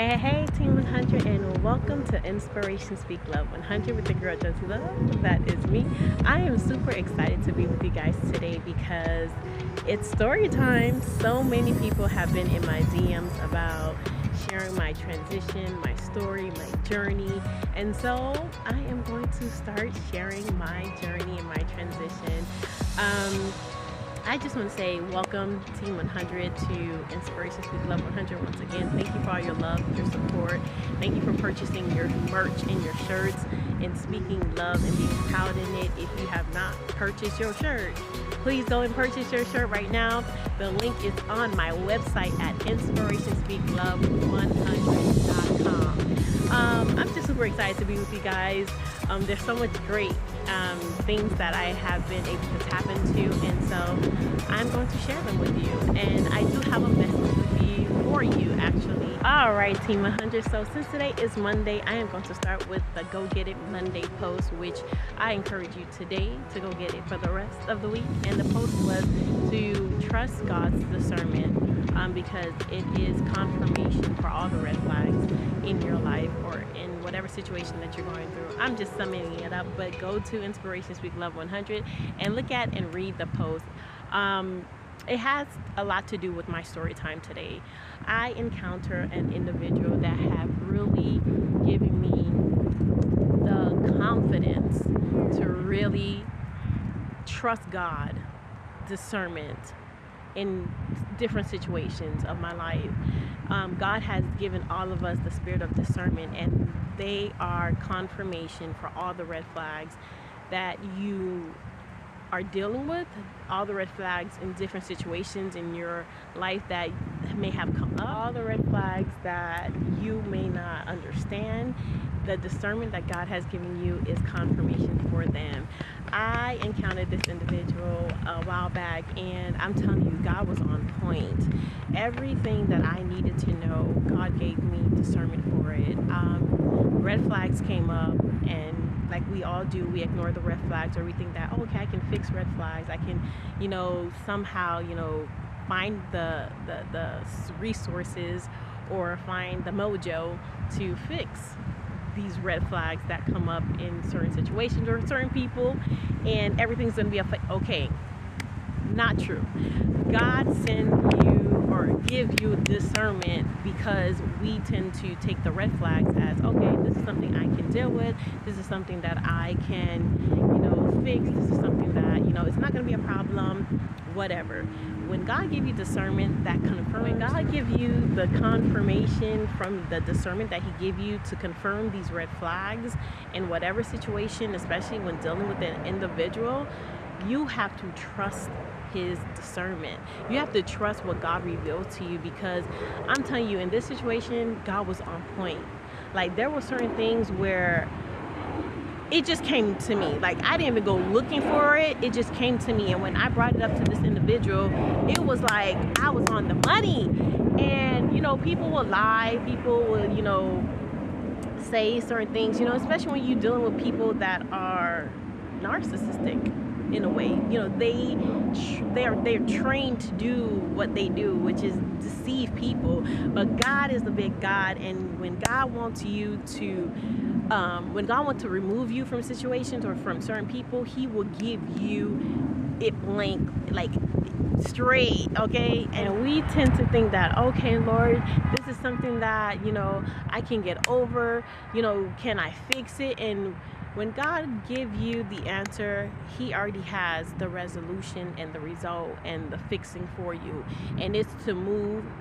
Hey, Team 100, and welcome to Inspiration Speak Love 100 with the girl Just Love. That is me. I am super excited to be with you guys today because it's story time. So many people have been in my DMs about sharing my transition, my story, my journey, and so I am going to start sharing my journey and my transition. Um, I just want to say welcome, Team 100, to Inspiration Speak Love 100 once again. Thank you for all your love, your support. Thank you for purchasing your merch and your shirts and speaking love and being proud in it. If you have not purchased your shirt, please go and purchase your shirt right now. The link is on my website at inspirationspeaklove100.com. I'm just super excited to be with you guys. There's so much great things that I have been able to tap into, and so I'm going to share them with you. And I do have a message with you for you, actually. All right, Team 100. So since today is Monday, I am going to start with the Go Get It Monday post, which I encourage you today to go get it for the rest of the week. And the post was to trust God's discernment because it is confirmation for all the red flags in your life or in whatever situation that you're going through. I'm just summing it up, but go to Inspiration Speak Love 100 and look at and read the post. It has a lot to do with my story time today. I encounter an individual that have really given me the confidence to really trust God, discernment in different situations of my life. God has given all of us the spirit of discernment, and they are confirmation for all the red flags that you are dealing with, all the red flags in different situations in your life that may have come up, all the red flags that you may not understand. The discernment that God has given you is confirmation for them. I encountered this individual a while back, and I'm telling you, God was on point. Everything that I needed to know, God gave me discernment for it. Red flags came up, and like we all do, we ignore the red flags, or we think that, oh, okay, I can fix red flags. I can, somehow, find the resources or find the mojo to fix these red flags that come up in certain situations or certain people, and everything's going to be okay. Not true. God send you or give you discernment because we tend to take the red flags as, okay, this is something I can deal with. This is something that I can, fix. This is something that, it's not going to be a problem, whatever. When God gives you discernment, that confirms. When God gives you the confirmation from the discernment that He gave you to confirm these red flags in whatever situation, especially when dealing with an individual, you have to trust His discernment. You have to trust what God revealed to you, because I'm telling you, in this situation, God was on point. Like, there were certain things where it just came to me. Like, I didn't even go looking for it. It just came to me. And when I brought it up to this individual, it was like I was on the money. And, people will lie. People will, say certain things, especially when you're dealing with people that are narcissistic in a way. They're trained to do what they do, which is deceive people. But God is a big God, and when God wants to remove you from situations or from certain people, He will give you it blank, like straight, okay? And we tend to think that, okay, Lord, this is something that, I can get over, can I fix it? And when God gives you the answer, He already has the resolution and the result and the fixing for you. And it's to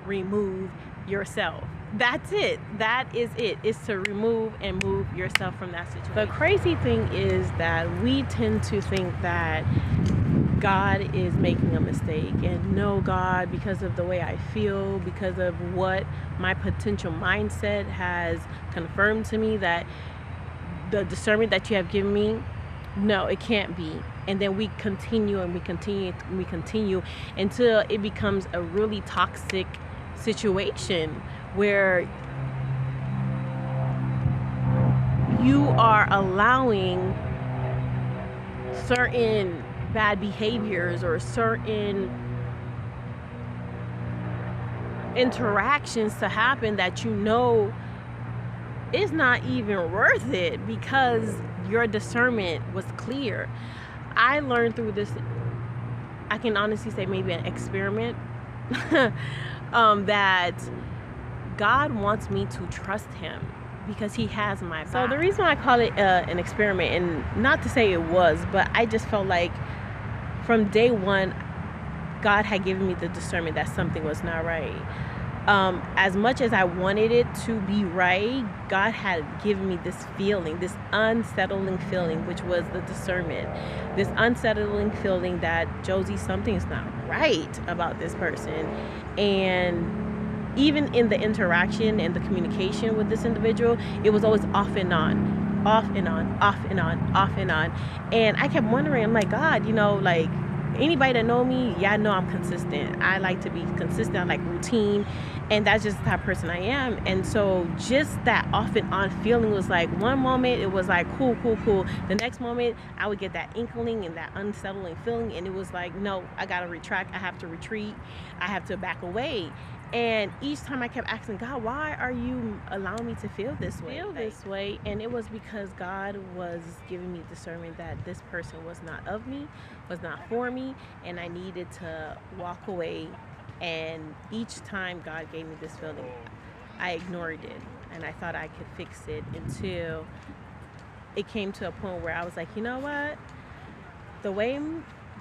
remove yourself. That's it. That is it. It's to remove and move yourself from that situation. The crazy thing is that we tend to think that God is making a mistake, and no, God, because of the way I feel, because of what my potential mindset has confirmed to me, that the discernment that you have given me, no, it can't be. And then we continue and we continue and we continue until it becomes a really toxic situation where you are allowing certain bad behaviors or certain interactions to happen that you know it's not even worth it because your discernment was clear. I learned through this, I can honestly say maybe an experiment, that God wants me to trust him because he has my back. So the reason I call it an experiment, and not to say it was, but I just felt like from day one, God had given me the discernment that something was not right. As much as I wanted it to be right, God had given me this feeling, this unsettling feeling, which was the discernment. This unsettling feeling that, Josie, something is not right about this person. And even in the interaction and the communication with this individual, it was always off and on, off and on, off and on, off and on. And I kept wondering, I'm like, God, like, anybody that know me, yeah, I know I'm consistent. I like to be consistent. I like routine, and that's just the type of person I am. And so just that off and on feeling was like, one moment it was like cool. The next moment I would get that inkling and that unsettling feeling, and it was like, no, I gotta retract. I have to retreat. I have to back away. And each time I kept asking God, why are you allowing me to feel this way? And it was because God was giving me discernment that this person was not of me, was not for me, and I needed to walk away. And each time God gave me this feeling, I ignored it, and I thought I could fix it until it came to a point where I was like, you know what? The way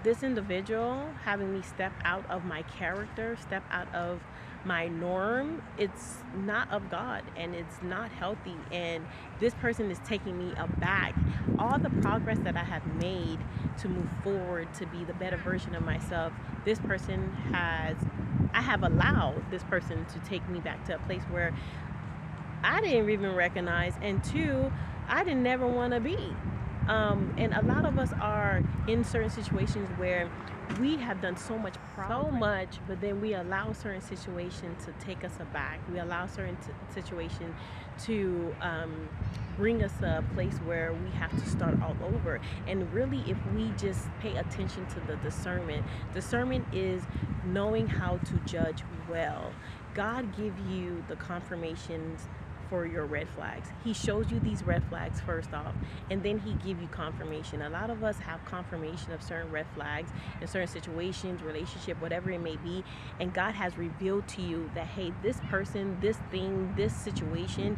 this individual having me step out of my character, step out of my norm, it's not of God, and it's not healthy, and this person is taking me aback. All the progress that I have made to move forward to be the better version of myself, I have allowed this person to take me back to a place where I didn't even recognize, and two, I didn't never want to be. And a lot of us are in certain situations where we have done so much progress, but then we allow certain situations to take us aback. We allow certain situations to bring us to a place where we have to start all over. And really, if we just pay attention to the discernment is knowing how to judge well. God give you the confirmations for your red flags. He shows you these red flags first off, and then he give you confirmation. A lot of us have confirmation of certain red flags in certain situations, relationship, whatever it may be, and God has revealed to you that, hey, this person, this thing, this situation,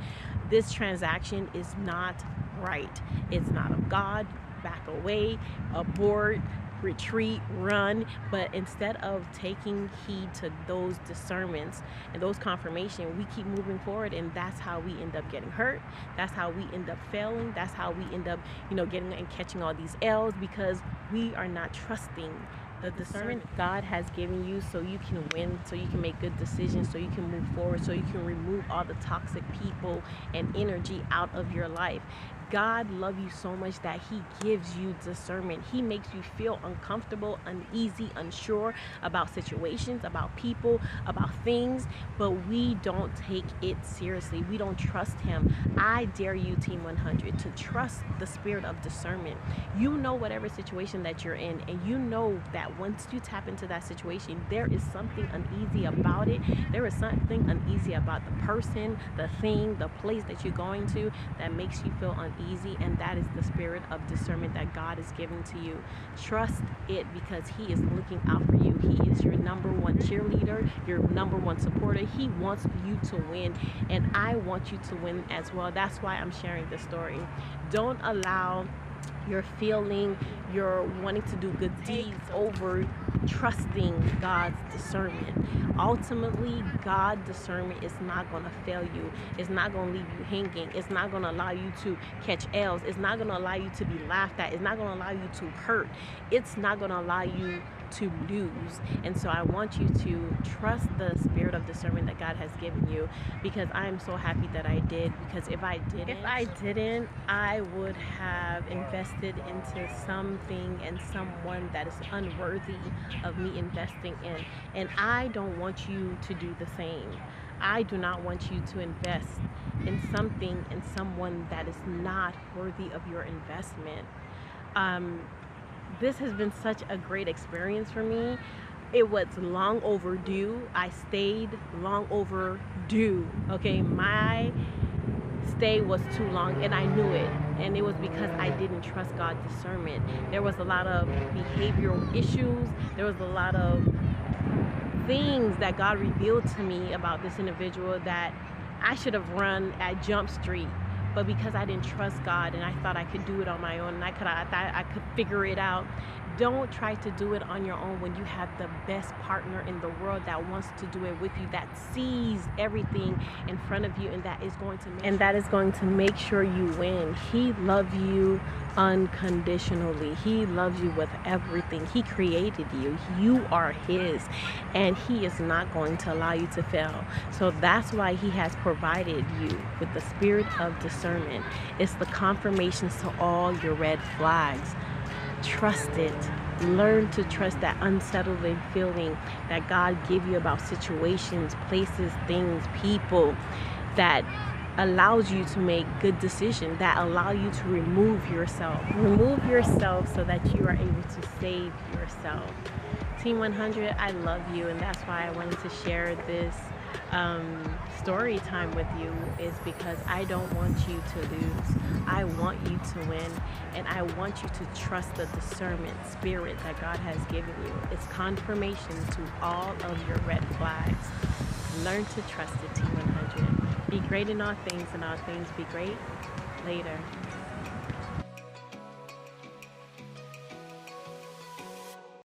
this transaction is not right. It's not of God. Back away, abort, retreat, run. But instead of taking heed to those discernments and those confirmation, we keep moving forward, and that's how we end up getting hurt. That's how we end up failing. That's how we end up, getting and catching all these L's, because we are not trusting the discernment God has given you, so you can win, so you can make good decisions, so you can move forward, so you can remove all the toxic people and energy out of your life. God loves you so much that he gives you discernment. He makes you feel uncomfortable, uneasy, unsure about situations, about people, about things, but we don't take it seriously. We don't trust him. I dare you, Team 100, to trust the spirit of discernment. You know whatever situation that you're in, and you know that once you tap into that situation, there is something uneasy about it. There is something uneasy about the person, the thing, the place that you're going to that makes you feel uneasy. And that is the spirit of discernment that God is giving to you. Trust it, because he is looking out for you. He is your number one cheerleader, your number one supporter. He wants you to win, and I want you to win as well. That's why I'm sharing this story. Don't allow your feeling, your wanting to do good deeds over trusting God's discernment. Ultimately, God's discernment is not going to fail you. It's not going to leave you hanging. It's not going to allow you to catch L's. It's not going to allow you to be laughed at. It's not going to allow you to hurt. It's not going to allow you to lose. And so I want you to trust the spirit of discernment that God has given you, because I am so happy that I did. Because if I didn't, I would have invested into something and someone that is unworthy of me investing in. And I don't want you to do the same. I do not want you to invest in something and someone that is not worthy of your investment. This has been such a great experience for me. it was long overdue. I stayed long overdue. Okay, my stay was too long, and I knew it. And it was because I didn't trust God's discernment. There was a lot of behavioral issues. There was a lot of things that God revealed to me about this individual that I should have run at Jump Street. But because I didn't trust God and I thought I could do it on my own and I thought I could figure it out. Don't try to do it on your own when you have the best partner in the world that wants to do it with you, that sees everything in front of you, and that is going to make sure you win. He loves you unconditionally. He loves you with everything. He created you. You are his, and he is not going to allow you to fail. So that's why he has provided you with the spirit of discernment. It's the confirmations to all your red flags. Trust it. Learn to trust that unsettling feeling that God gives you about situations, places, things, people, that allows you to make good decisions, that allow you to remove yourself. Remove yourself so that you are able to save yourself. Team 100, I love you, and that's why I wanted to share this story time with you, is because I don't want you to lose. I want you to win, and I want you to trust the discernment spirit that God has given you. It's confirmation to all of your red flags. Learn to trust it, Team 100. Be great in all things, and all things be great. Later.